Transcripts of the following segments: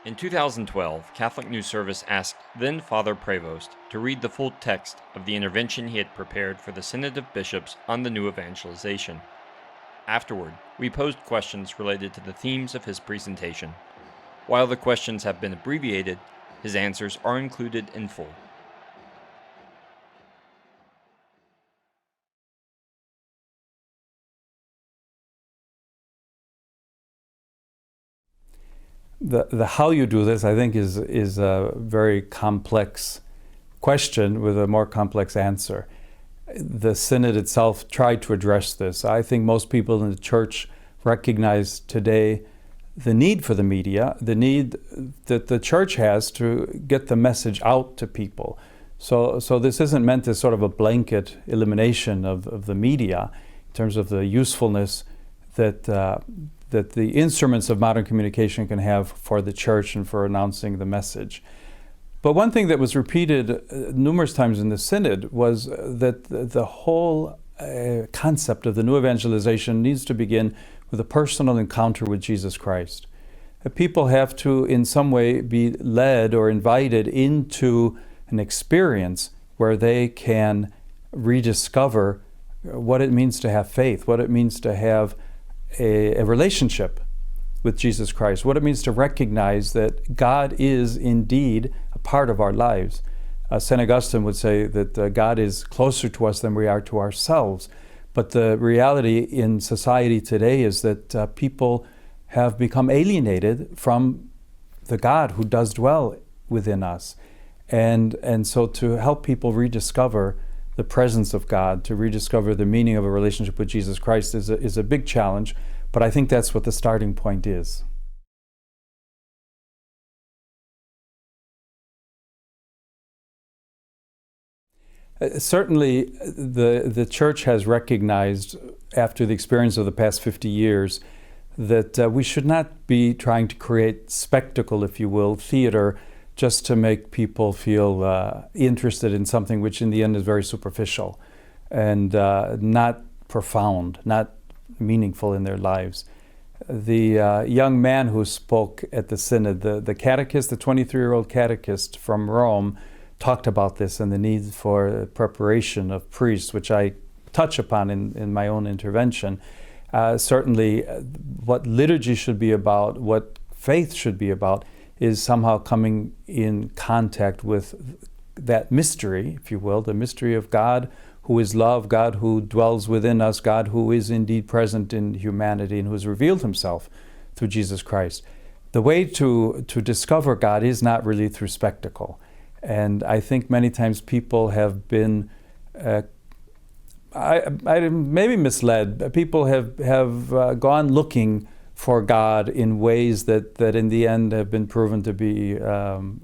In 2012, Catholic News Service asked then Father Prevost to read the full text of the intervention he had prepared for the Synod of Bishops on the new evangelization. Afterward, we posed questions related to the themes of his presentation. While the questions have been abbreviated, his answers are included in full. The how you do this, I think, is a very complex question with a more complex answer. The Synod itself tried to address this. I think most people in the Church recognize today the need for the media, the need that the Church has to get the message out to people. So this isn't meant as sort of a blanket elimination of the media in terms of the usefulness that the instruments of modern communication can have for the Church and for announcing the message. But one thing that was repeated numerous times in the Synod was that the whole concept of the new evangelization needs to begin with a personal encounter with Jesus Christ. People have to, in some way, be led or invited into an experience where they can rediscover what it means to have faith, what it means to have a relationship with Jesus Christ, what it means to recognize that God is indeed a part of our lives. St. Augustine would say that God is closer to us than we are to ourselves. But the reality in society today is that people have become alienated from the God who does dwell within us. And so to help people rediscover the presence of God, to rediscover the meaning of a relationship with Jesus Christ is a big challenge, but I think that's what the starting point is. Certainly, the Church has recognized, after the experience of the past 50 years, that we should not be trying to create spectacle, if you will, theater, just to make people feel interested in something which in the end is very superficial and not profound, not meaningful in their lives. The young man who spoke at the Synod, the catechist, the 23-year-old catechist from Rome, talked about this and the need for preparation of priests, which I touch upon in my own intervention. Certainly, what liturgy should be about, what faith should be about, is somehow coming in contact with that mystery, if you will, the mystery of God who is love, God who dwells within us, God who is indeed present in humanity and who has revealed himself through Jesus Christ. The way to discover God is not really through spectacle. And I think many times people have been maybe misled. People have gone looking for God in ways that in the end have been proven to be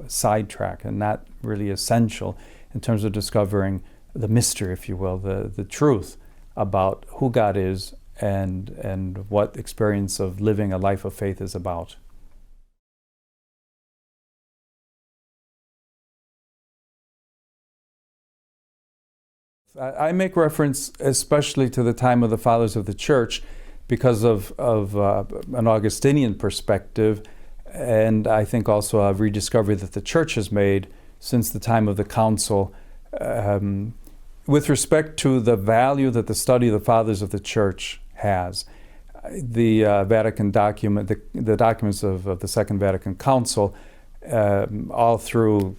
sidetrack and not really essential in terms of discovering the mystery, if you will, the truth about who God is and what experience of living a life of faith is about. I make reference especially to the time of the Fathers of the Church because of an Augustinian perspective, and I think also a rediscovery that the Church has made since the time of the Council with respect to the value that the study of the Fathers of the Church has. The Vatican document, the documents of the Second Vatican Council, all through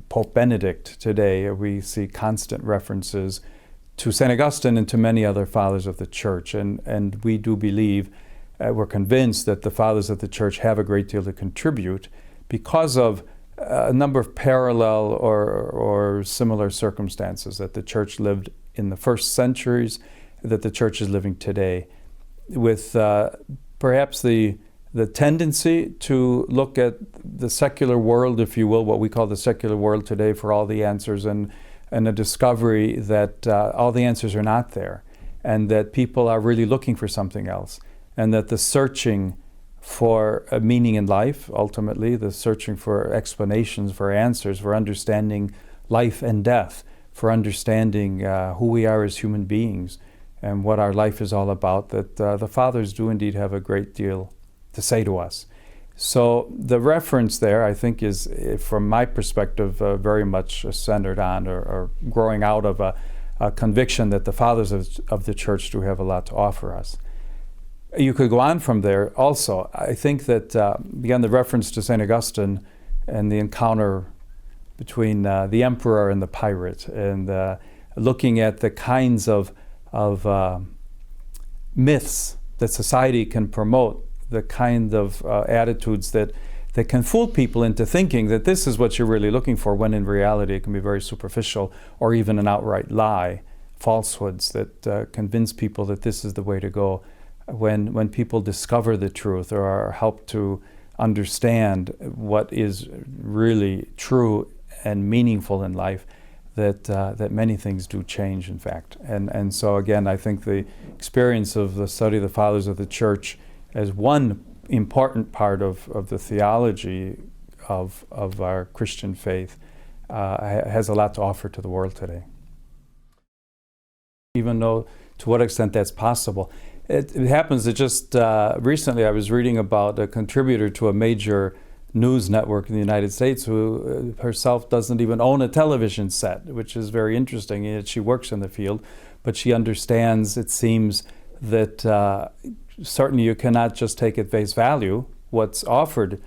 Pope Benedict today, we see constant references to St. Augustine and to many other Fathers of the Church. And we do believe, we're convinced that the Fathers of the Church have a great deal to contribute because of a number of parallel or similar circumstances that the Church lived in the first centuries, that the Church is living today, with perhaps the tendency to look at the secular world, if you will, what we call the secular world today, for all the answers, and a discovery that all the answers are not there, and that people are really looking for something else, and that the searching for a meaning in life, ultimately, the searching for explanations, for answers, for understanding life and death, for understanding who we are as human beings and what our life is all about, that the Fathers do indeed have a great deal to say to us. So the reference there, I think, is, from my perspective, very much centered on or growing out of a conviction that the fathers of the church do have a lot to offer us. You could go on from there also. I think that, again, the reference to St. Augustine and the encounter between the emperor and the pirate, and looking at the kinds of myths that society can promote, the kind of attitudes that can fool people into thinking that this is what you're really looking for, when in reality it can be very superficial, or even an outright lie, falsehoods that convince people that this is the way to go. When people discover the truth or are helped to understand what is really true and meaningful in life, that many things do change, in fact. And so again, I think the experience of the study of the Fathers of the Church as one important part of the theology of our Christian faith has a lot to offer to the world today. Even though to what extent that's possible. It happens that just recently I was reading about a contributor to a major news network in the United States who herself doesn't even own a television set, which is very interesting. Yet she works in the field, but she understands, it seems, that certainly you cannot just take at face value what's offered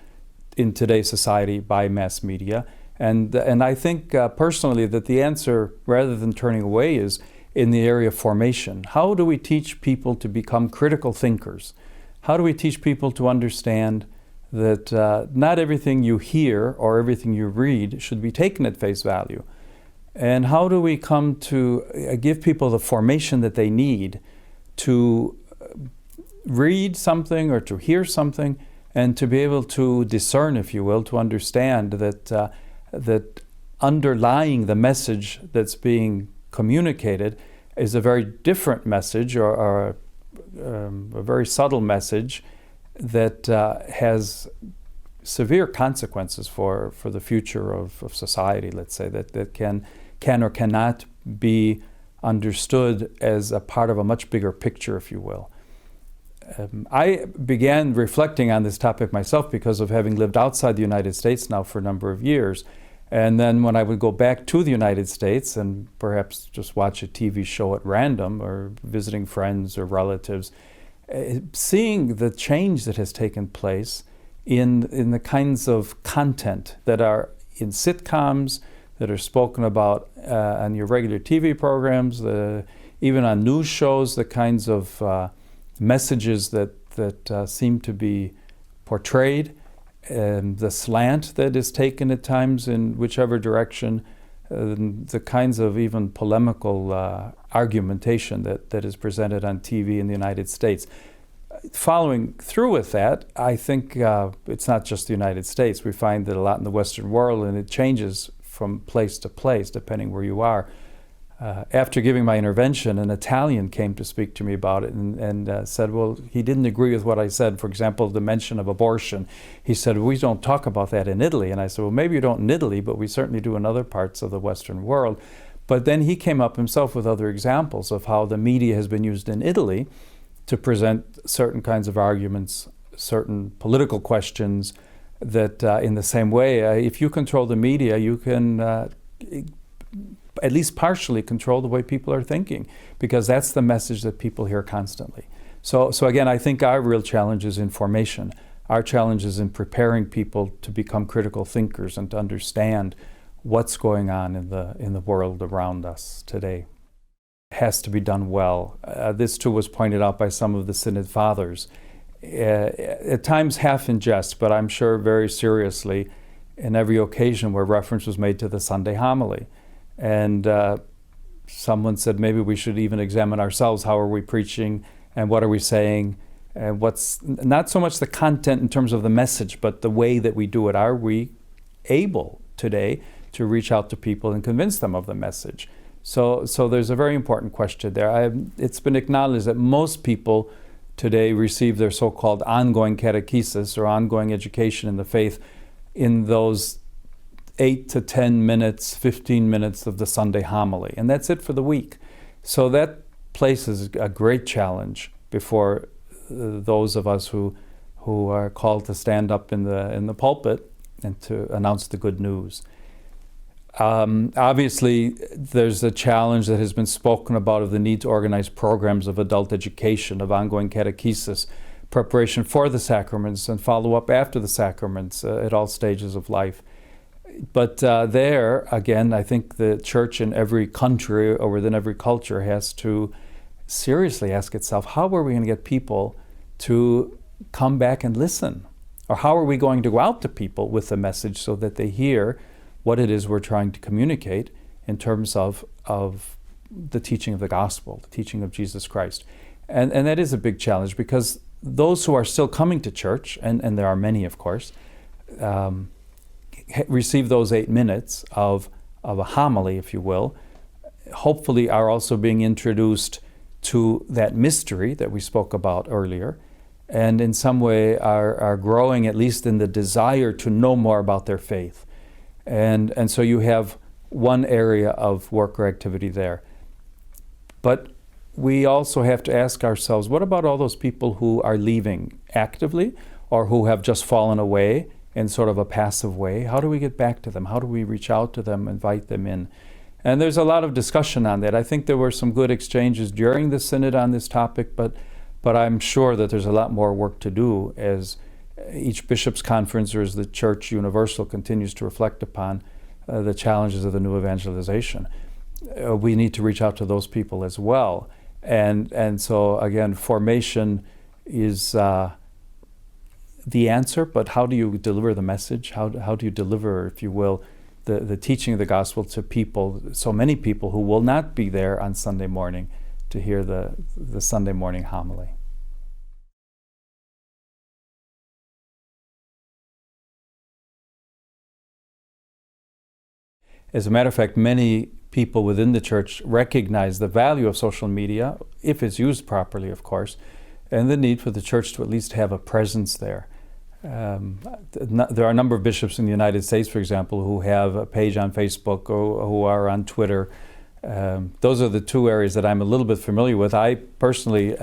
in today's society by mass media. And I think personally that the answer, rather than turning away, is in the area of formation. How do we teach people to become critical thinkers? How do we teach people to understand that not everything you hear or everything you read should be taken at face value? And how do we come to give people the formation that they need to read something or to hear something, and to be able to discern, if you will, to understand that that underlying the message that's being communicated is a very different message, or a very subtle message that has severe consequences for the future of society, let's say, that can or cannot be understood as a part of a much bigger picture, if you will. I began reflecting on this topic myself because of having lived outside the United States now for a number of years. And then when I would go back to the United States and perhaps just watch a TV show at random, or visiting friends or relatives, seeing the change that has taken place in the kinds of content that are in sitcoms, that are spoken about on your regular TV programs, even on news shows, the kinds of messages that seem to be portrayed, and the slant that is taken at times in whichever direction, the kinds of even polemical argumentation that is presented on TV in the United States. Following through with that, I think it's not just the United States. We find that a lot in the Western world, and it changes from place to place depending where you are. After giving my intervention, an Italian came to speak to me about it and said, well, he didn't agree with what I said. For example, the mention of abortion. He said, we don't talk about that in Italy. And I said, well, maybe you don't in Italy, but we certainly do in other parts of the Western world. But then he came up himself with other examples of how the media has been used in Italy to present certain kinds of arguments, certain political questions, that in the same way, if you control the media, you can at least partially control the way people are thinking, because that's the message that people hear constantly. So again, I think our real challenge is in formation. Our challenge is in preparing people to become critical thinkers and to understand what's going on in the world around us today. It has to be done well. This too was pointed out by some of the Synod Fathers, at times half in jest, but I'm sure very seriously in every occasion where reference was made to the Sunday homily. And someone said maybe we should even examine ourselves. How are we preaching, and what are we saying, and what's not so much the content in terms of the message, but the way that we do it. Are we able today to reach out to people and convince them of the message? So there's a very important question there. It's been acknowledged that most people today receive their so-called ongoing catechesis, or ongoing education in the faith, in those 8 to 10 minutes, 15 minutes of the Sunday homily, and that's it for the week. So that places a great challenge before those of us who who are called to stand up in the pulpit and to announce the good news. Obviously, there's a challenge that has been spoken about of the need to organize programs of adult education, of ongoing catechesis, preparation for the sacraments, and follow-up after the sacraments at all stages of life. But there, again, I think the church in every country or within every culture has to seriously ask itself, how are we going to get people to come back and listen? Or how are we going to go out to people with the message so that they hear what it is we're trying to communicate in terms of the teaching of the gospel, the teaching of Jesus Christ? And that is a big challenge, because those who are still coming to church, and there are many, of course, receive those 8 minutes of a homily, if you will, hopefully are also being introduced to that mystery that we spoke about earlier, and in some way are growing at least in the desire to know more about their faith. And so you have one area of work or activity there. But we also have to ask ourselves, what about all those people who are leaving actively or who have just fallen away in sort of a passive way? How do we get back to them? How do we reach out to them, invite them in? And there's a lot of discussion on that. I think there were some good exchanges during the Synod on this topic, but I'm sure that there's a lot more work to do as each bishop's conference, or as the Church Universal continues to reflect upon the challenges of the new evangelization. We need to reach out to those people as well. And so, again, formation is the answer, but how do you deliver the message? How do you deliver, if you will, the teaching of the gospel to people, so many people who will not be there on Sunday morning to hear the Sunday morning homily? As a matter of fact, many people within the church recognize the value of social media, if it's used properly, of course, and the need for the church to at least have a presence there. There are a number of bishops in the United States, for example, who have a page on Facebook or who are on Twitter. Those are the two areas that I'm a little bit familiar with. I personally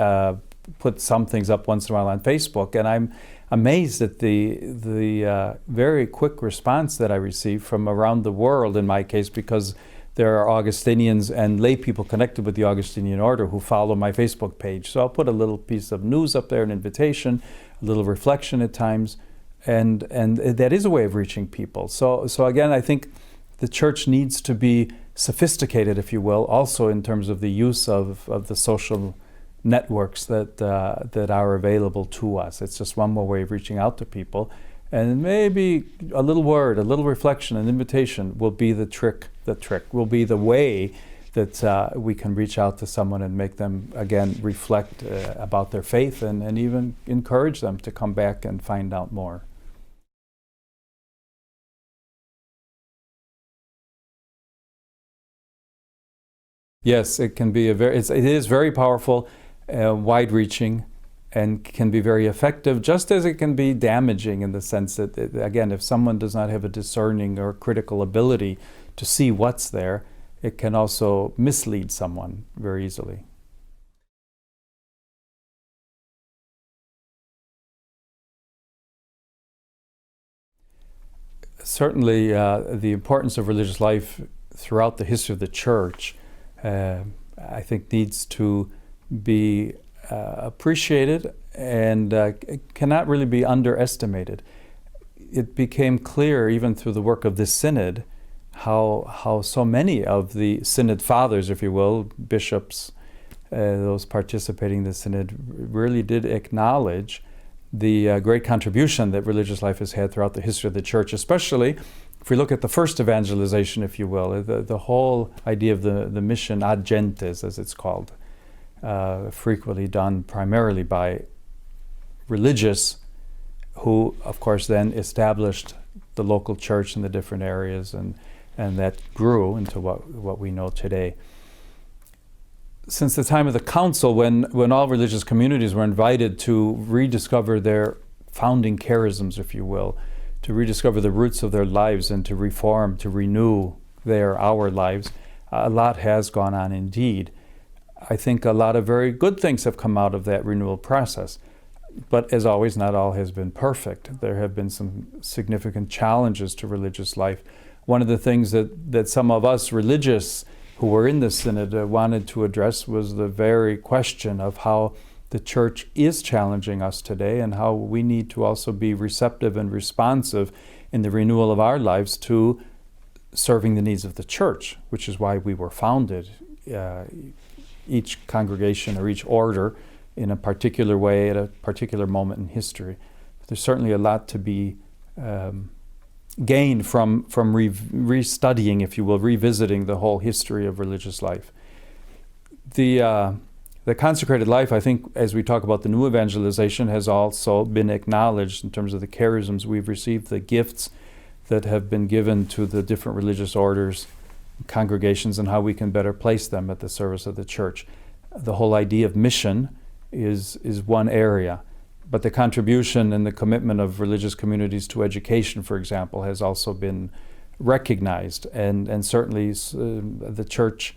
put some things up once in a while on Facebook, and I'm amazed at the very quick response that I receive from around the world, in my case, because there are Augustinians and lay people connected with the Augustinian order who follow my Facebook page. So I'll put a little piece of news up there, an invitation, a little reflection at times, and that is a way of reaching people. So again, I think the church needs to be sophisticated, if you will, also in terms of the use of the social networks that are available to us. It's just one more way of reaching out to people. And maybe a little word, a little reflection, an invitation will be the trick will be the way that we can reach out to someone and make them, again, reflect about their faith and even encourage them to come back and find out more. Yes, it can be it is very powerful, wide-reaching, and can be very effective, just as it can be damaging in the sense that, again, if someone does not have a discerning or critical ability to see what's there, it can also mislead someone very easily. Certainly, the importance of religious life throughout the history of the Church, I think, needs to be appreciated and cannot really be underestimated. It became clear, even through the work of this synod, how so many of the synod fathers, if you will, bishops, those participating in the synod, really did acknowledge the great contribution that religious life has had throughout the history of the church, especially if we look at the first evangelization, if you will, the whole idea of the mission ad gentes, as it's called, frequently done primarily by religious who, of course, then established the local church in the different areas, and that grew into what we know today. Since the time of the council, when all religious communities were invited to rediscover their founding charisms, if you will, to rediscover the roots of their lives and to reform, to renew our lives, a lot has gone on indeed. I think a lot of very good things have come out of that renewal process. But as always, not all has been perfect. There have been some significant challenges to religious life. One of the things that some of us religious who were in the Synod wanted to address was the very question of how the Church is challenging us today and how we need to also be receptive and responsive in the renewal of our lives to serving the needs of the Church, which is why we were founded. Each congregation or each order in a particular way at a particular moment in history. But there's certainly a lot to be gained from restudying, if you will, revisiting the whole history of religious life. The consecrated life, I think, as we talk about the new evangelization, has also been acknowledged in terms of the charisms we've received, the gifts that have been given to the different religious orders, congregations, and how we can better place them at the service of the Church. The whole idea of mission is one area, but the contribution and the commitment of religious communities to education, for example, has also been recognized, and certainly the Church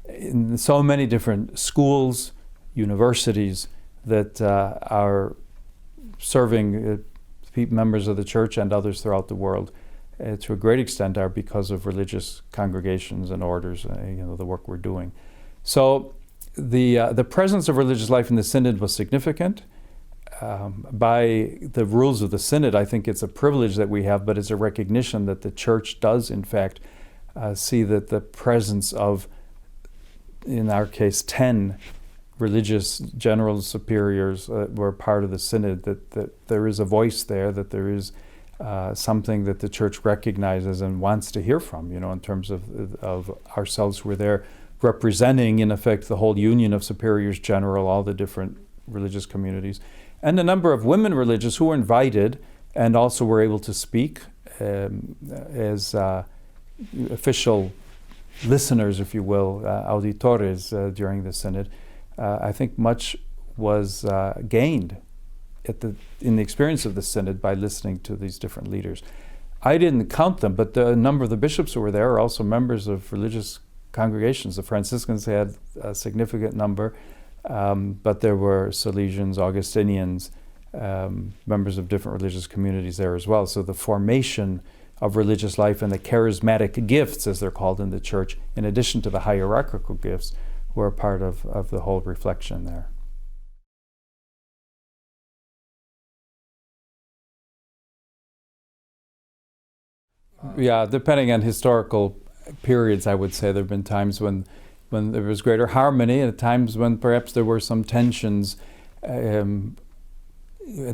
in so many different schools, universities that are serving members of the Church and others throughout the world, to a great extent are because of religious congregations and orders, the work we're doing. So the presence of religious life in the Synod was significant. By the rules of the Synod, I think it's a privilege that we have, but it's a recognition that the Church does, in fact, see that the presence of, in our case, 10 religious general superiors were part of the Synod, that there is a voice there, that there is something that the Church recognizes and wants to hear from, in terms of ourselves who are there representing, in effect, the whole union of superiors general, all the different religious communities, and a number of women religious who were invited and also were able to speak as official listeners, if you will, auditores during the Synod. I think much was gained in the experience of the Synod by listening to these different leaders. I didn't count them, but a number of the bishops who were there are also members of religious congregations. The Franciscans had a significant number, but there were Salesians, Augustinians, members of different religious communities there as well. So the formation of religious life and the charismatic gifts, as they're called in the Church, in addition to the hierarchical gifts, were a part of the whole reflection there. Yeah, depending on historical periods, I would say there have been times when there was greater harmony, and at times when perhaps there were some tensions.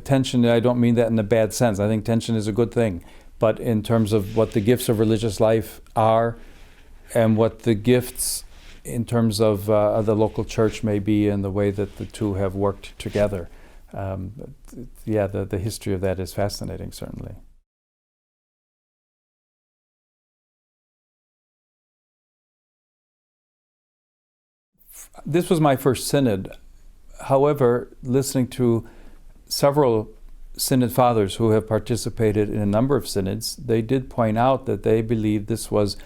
Tension, I don't mean that in a bad sense. I think tension is a good thing. But in terms of what the gifts of religious life are and what the gifts in terms of the local church may be and the way that the two have worked together. The history of that is fascinating, certainly. This was my first synod. However, listening to several synod fathers who have participated in a number of synods, they did point out that they believed this was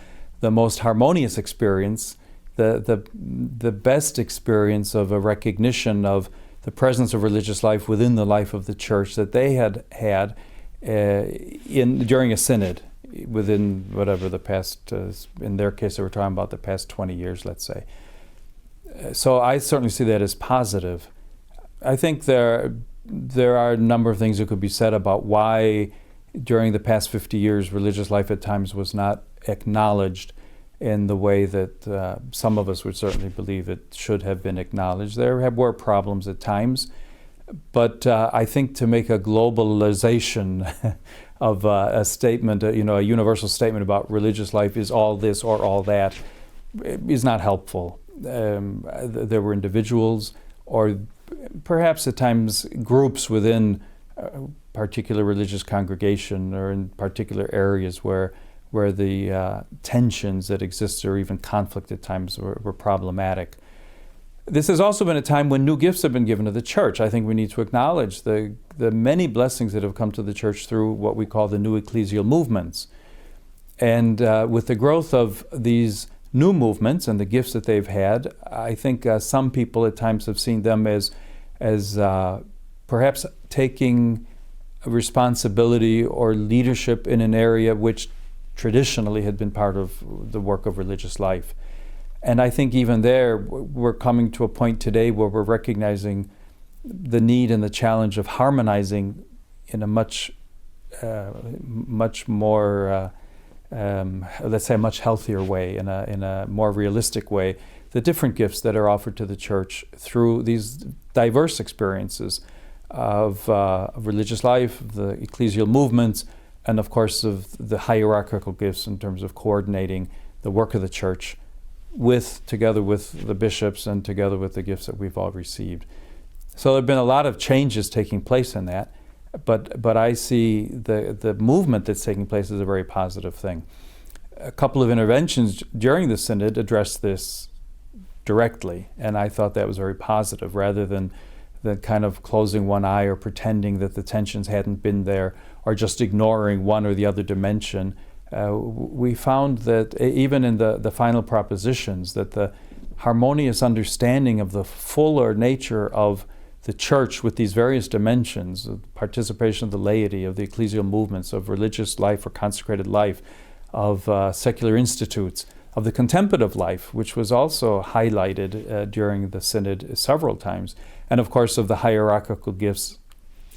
the most harmonious experience, the best experience of a recognition of the presence of religious life within the life of the church that they had during a synod within whatever the past, in their case they were talking about the past 20 years, let's say. So I certainly see that as positive. I think there are a number of things that could be said about why during the past 50 years religious life at times was not acknowledged in the way that some of us would certainly believe it should have been acknowledged. There were problems at times, but I think to make a globalization of a statement, a universal statement about religious life is all this or all that is not helpful. There were individuals or perhaps at times groups within a particular religious congregation or in particular areas where the tensions that exist or even conflict at times were problematic. This has also been a time when new gifts have been given to the church. I think we need to acknowledge the many blessings that have come to the church through what we call the new ecclesial movements. And with the growth of these new movements and the gifts that they've had, I think some people at times have seen them as perhaps taking responsibility or leadership in an area which traditionally had been part of the work of religious life. And I think even there, we're coming to a point today where we're recognizing the need and the challenge of harmonizing in a much more, let's say, a much healthier way, in a more realistic way, the different gifts that are offered to the church through these diverse experiences of religious life, the ecclesial movements, and of course of the hierarchical gifts in terms of coordinating the work of the church together with the bishops and together with the gifts that we've all received. So there have been a lot of changes taking place in that, but I see the movement that's taking place as a very positive thing. A couple of interventions during the Synod addressed this directly, and I thought that was very positive, rather than kind of closing one eye or pretending that the tensions hadn't been there or just ignoring one or the other dimension. We found that even in the final propositions, that the harmonious understanding of the fuller nature of the church with these various dimensions, of participation of the laity, of the ecclesial movements, of religious life or consecrated life, of secular institutes, of the contemplative life, which was also highlighted during the Synod several times, and of course of the hierarchical gifts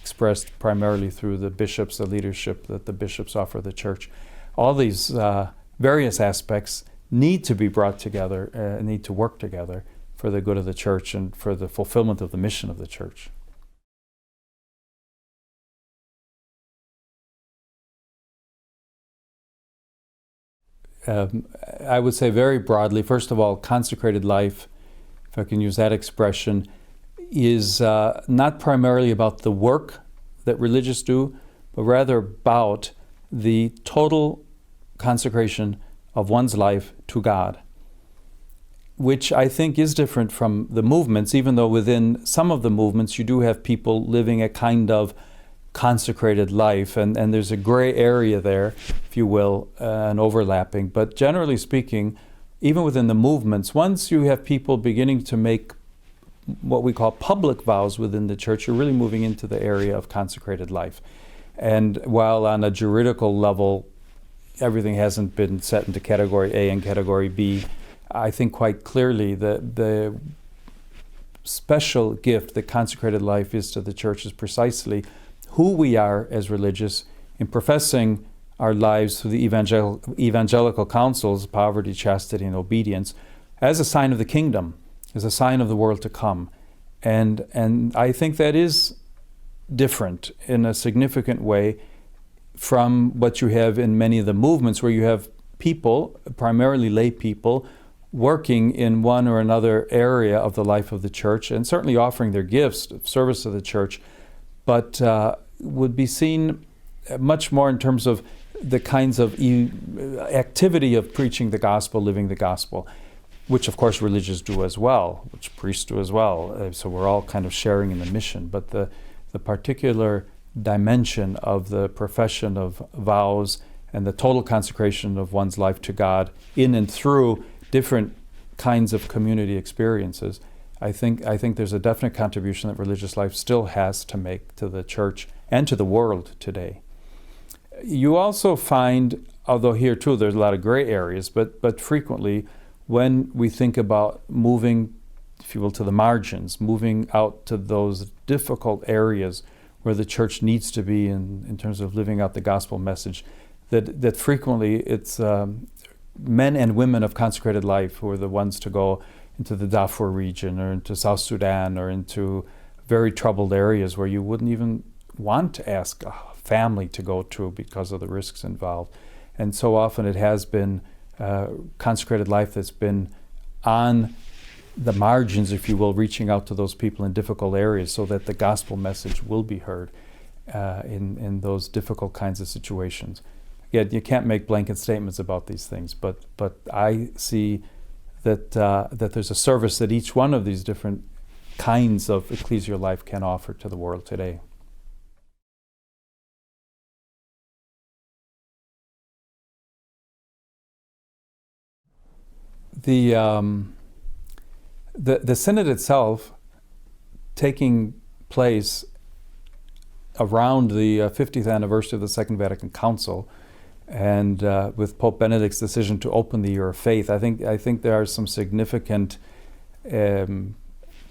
expressed primarily through the bishops, the leadership that the bishops offer the church. All these various aspects need to be brought together, need to work together for the good of the church and for the fulfillment of the mission of the church. I would say very broadly, first of all, consecrated life, if I can use that expression, is not primarily about the work that religious do, but rather about the total consecration of one's life to God, which I think is different from the movements, even though within some of the movements you do have people living a kind of consecrated life, and there's a gray area there, if you will, an overlapping. But generally speaking, even within the movements, once you have people beginning to make what we call public vows within the church, you're really moving into the area of consecrated life. And while on a juridical level, everything hasn't been set into category A and category B, I think quite clearly the special gift that consecrated life is to the church is precisely who we are as religious in professing our lives through the evangelical counsels, poverty, chastity, and obedience, as a sign of the kingdom, as a sign of the world to come. And I think that is different in a significant way from what you have in many of the movements, where you have people, primarily lay people, working in one or another area of the life of the church, and certainly offering their gifts of service to the church, but would be seen much more in terms of the kinds of activity of preaching the gospel, living the gospel, which of course religious do as well, which priests do as well. So we're all kind of sharing in the mission. But the particular dimension of the profession of vows and the total consecration of one's life to God in and through different kinds of community experiences, I think there's a definite contribution that religious life still has to make to the church and to the world today. You also find, although here too there's a lot of gray areas, but frequently when we think about moving, if you will, to the margins, moving out to those difficult areas where the church needs to be in terms of living out the gospel message, that frequently it's men and women of consecrated life who are the ones to go into the Darfur region or into South Sudan or into very troubled areas where you wouldn't even want to ask a family to go to because of the risks involved. And so often it has been consecrated life that's been on the margins, if you will, reaching out to those people in difficult areas so that the gospel message will be heard in those difficult kinds of situations. Again, you can't make blanket statements about these things, but I see that there's a service that each one of these different kinds of ecclesial life can offer to the world today. The Synod itself taking place around the 50th anniversary of the Second Vatican Council, and with Pope Benedict's decision to open the Year of Faith, I think there are some significant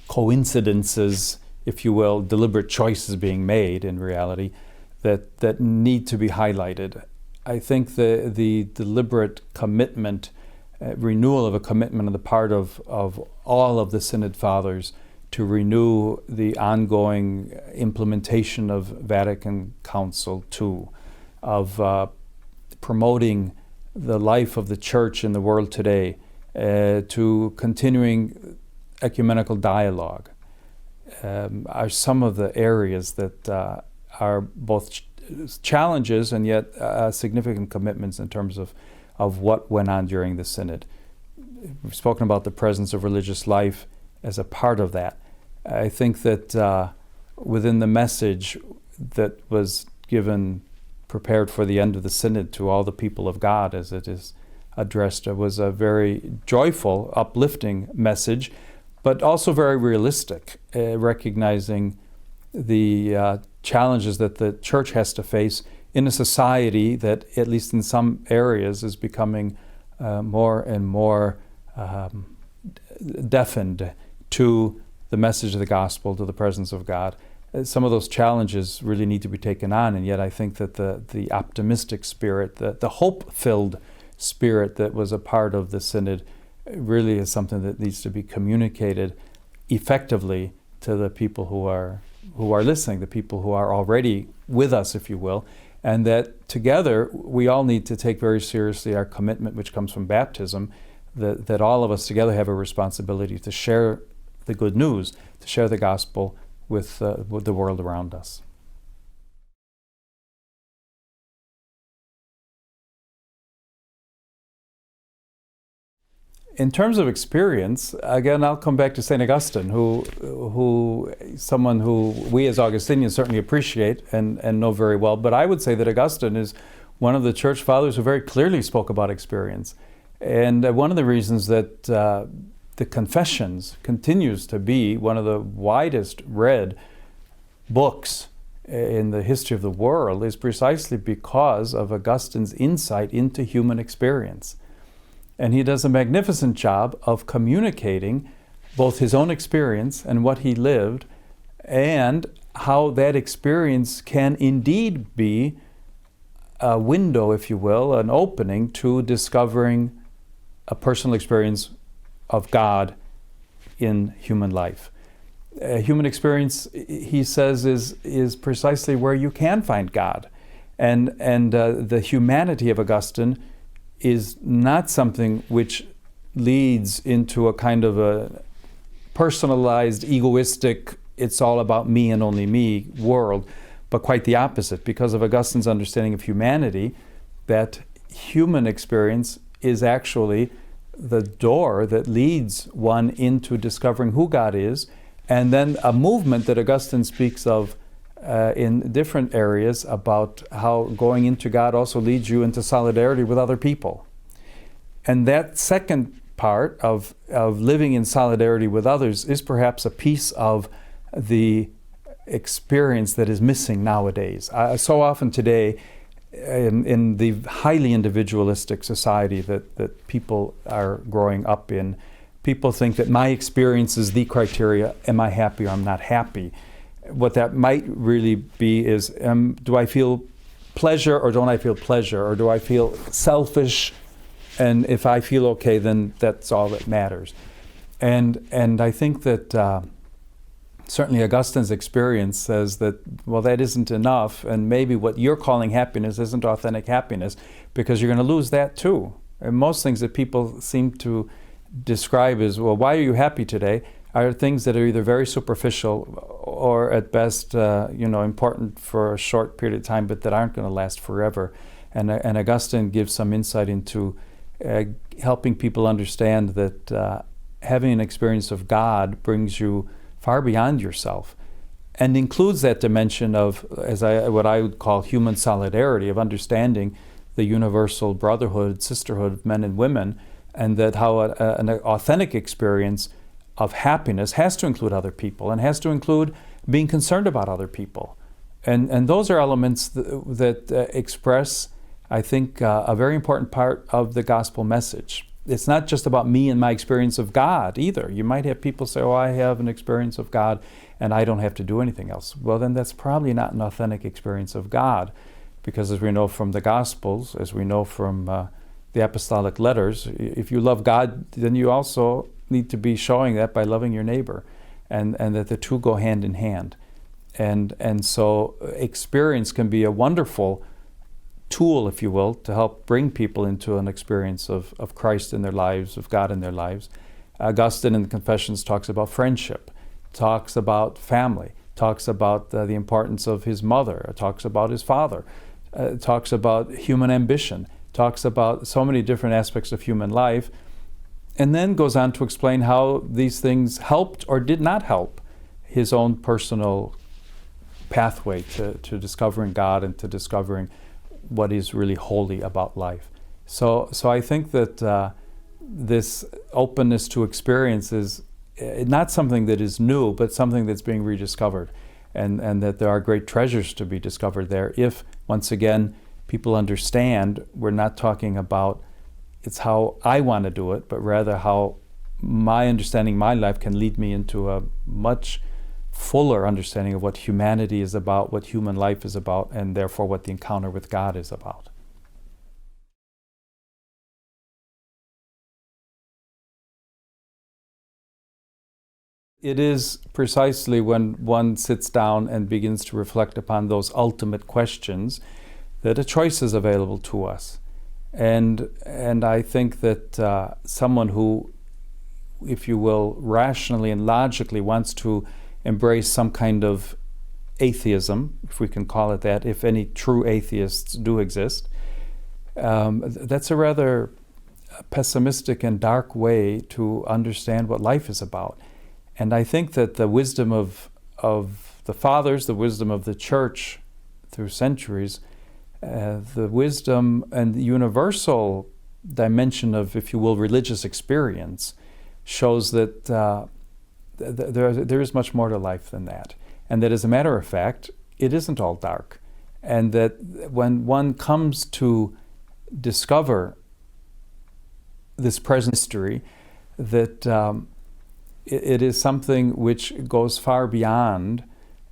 coincidences, if you will, deliberate choices being made in reality that need to be highlighted. I think the deliberate commitment, renewal of a commitment on the part of all of the Synod Fathers to renew the ongoing implementation of Vatican Council II, of promoting the life of the Church in the world today, to continuing ecumenical dialogue, are some of the areas that are both challenges and yet significant commitments in terms of what went on during the Synod. We've spoken about the presence of religious life as a part of that. I think that within the message that was prepared for the end of the Synod to all the people of God, as it is addressed, it was a very joyful, uplifting message, but also very realistic, recognizing the challenges that the Church has to face in a society that, at least in some areas, is becoming more and more deafened to the message of the gospel, to the presence of God. Some of those challenges really need to be taken on, and yet I think that the optimistic spirit, the hope-filled spirit that was a part of the Synod really is something that needs to be communicated effectively to the people who are listening, the people who are already with us, if you will, and that together we all need to take very seriously our commitment, which comes from baptism, that all of us together have a responsibility to share the good news, to share the gospel with the world around us. In terms of experience, again, I'll come back to St. Augustine, someone who we as Augustinians certainly appreciate and know very well. But I would say that Augustine is one of the church fathers who very clearly spoke about experience. And one of the reasons that the Confessions continues to be one of the widest read books in the history of the world is precisely because of Augustine's insight into human experience. And he does a magnificent job of communicating both his own experience and what he lived, and how that experience can indeed be a window, if you will, an opening to discovering a personal experience of God in human life. Human experience, he says, is precisely where you can find God. And the humanity of Augustine is not something which leads into a kind of a personalized, egoistic, it's all about me and only me world, but quite the opposite. Because of Augustine's understanding of humanity, that human experience is actually the door that leads one into discovering who God is, and then a movement that Augustine speaks of in different areas about how going into God also leads you into solidarity with other people. And that second part of living in solidarity with others is perhaps a piece of the experience that is missing nowadays. So often today, in the highly individualistic society that people are growing up in, people think that my experience is the criteria, am I happy or I'm not happy? What that might really be is, do I feel pleasure or don't I feel pleasure? Or do I feel selfish? And if I feel okay, then that's all that matters. And I think that certainly Augustine's experience says that, well, that isn't enough, and maybe what you're calling happiness isn't authentic happiness, because you're going to lose that too. And most things that people seem to describe as, well, why are you happy today, are things that are either very superficial or at best important for a short period of time, but that aren't going to last forever. And Augustine gives some insight into helping people understand that having an experience of God brings you far beyond yourself, and includes that dimension of, what I would call human solidarity, of understanding the universal brotherhood, sisterhood of men and women, and that how an authentic experience of happiness has to include other people and has to include being concerned about other people. And those are elements that express, I think, a very important part of the gospel message. It's not just about me and my experience of God either. You might have people say, oh, I have an experience of God and I don't have to do anything else. Well, then that's probably not an authentic experience of God, because as we know from the Gospels, as we know from the apostolic letters, if you love God, then you also need to be showing that by loving your neighbor, and that the two go hand in hand. And so experience can be a wonderful tool, if you will, to help bring people into an experience of Christ in their lives, of God in their lives. Augustine in the Confessions talks about friendship, talks about family, talks about the importance of his mother, talks about his father, talks about human ambition, talks about so many different aspects of human life, and then goes on to explain how these things helped or did not help his own personal pathway to discovering God and to discovering what is really holy about life. So I think that this openness to experience is not something that is new, but something that's being rediscovered, and that there are great treasures to be discovered there if, once again, people understand we're not talking about it's how I want to do it, but rather how my understanding my life can lead me into a much fuller understanding of what humanity is about, what human life is about, and therefore what the encounter with God is about. It is precisely when one sits down and begins to reflect upon those ultimate questions that a choice is available to us. And I think that someone who, if you will, rationally and logically wants to embrace some kind of atheism, if we can call it that, if any true atheists do exist, that's a rather pessimistic and dark way to understand what life is about. And I think that the wisdom of the fathers, the wisdom of the church through centuries, the wisdom and the universal dimension of, if you will, religious experience shows that there is much more to life than that. And that, as a matter of fact, it isn't all dark. And that when one comes to discover this present history, that it is something which goes far beyond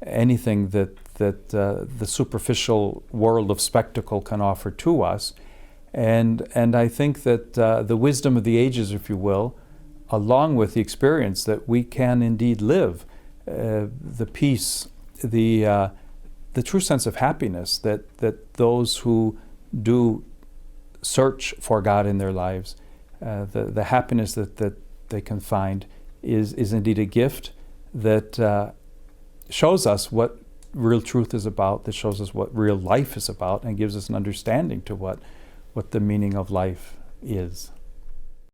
anything that the superficial world of spectacle can offer to us. And I think that the wisdom of the ages, if you will, along with the experience that we can indeed live, the peace, the true sense of happiness that those who do search for God in their lives, the happiness that they can find is indeed a gift that shows us what real truth is about, that shows us what real life is about, and gives us an understanding to what the meaning of life is.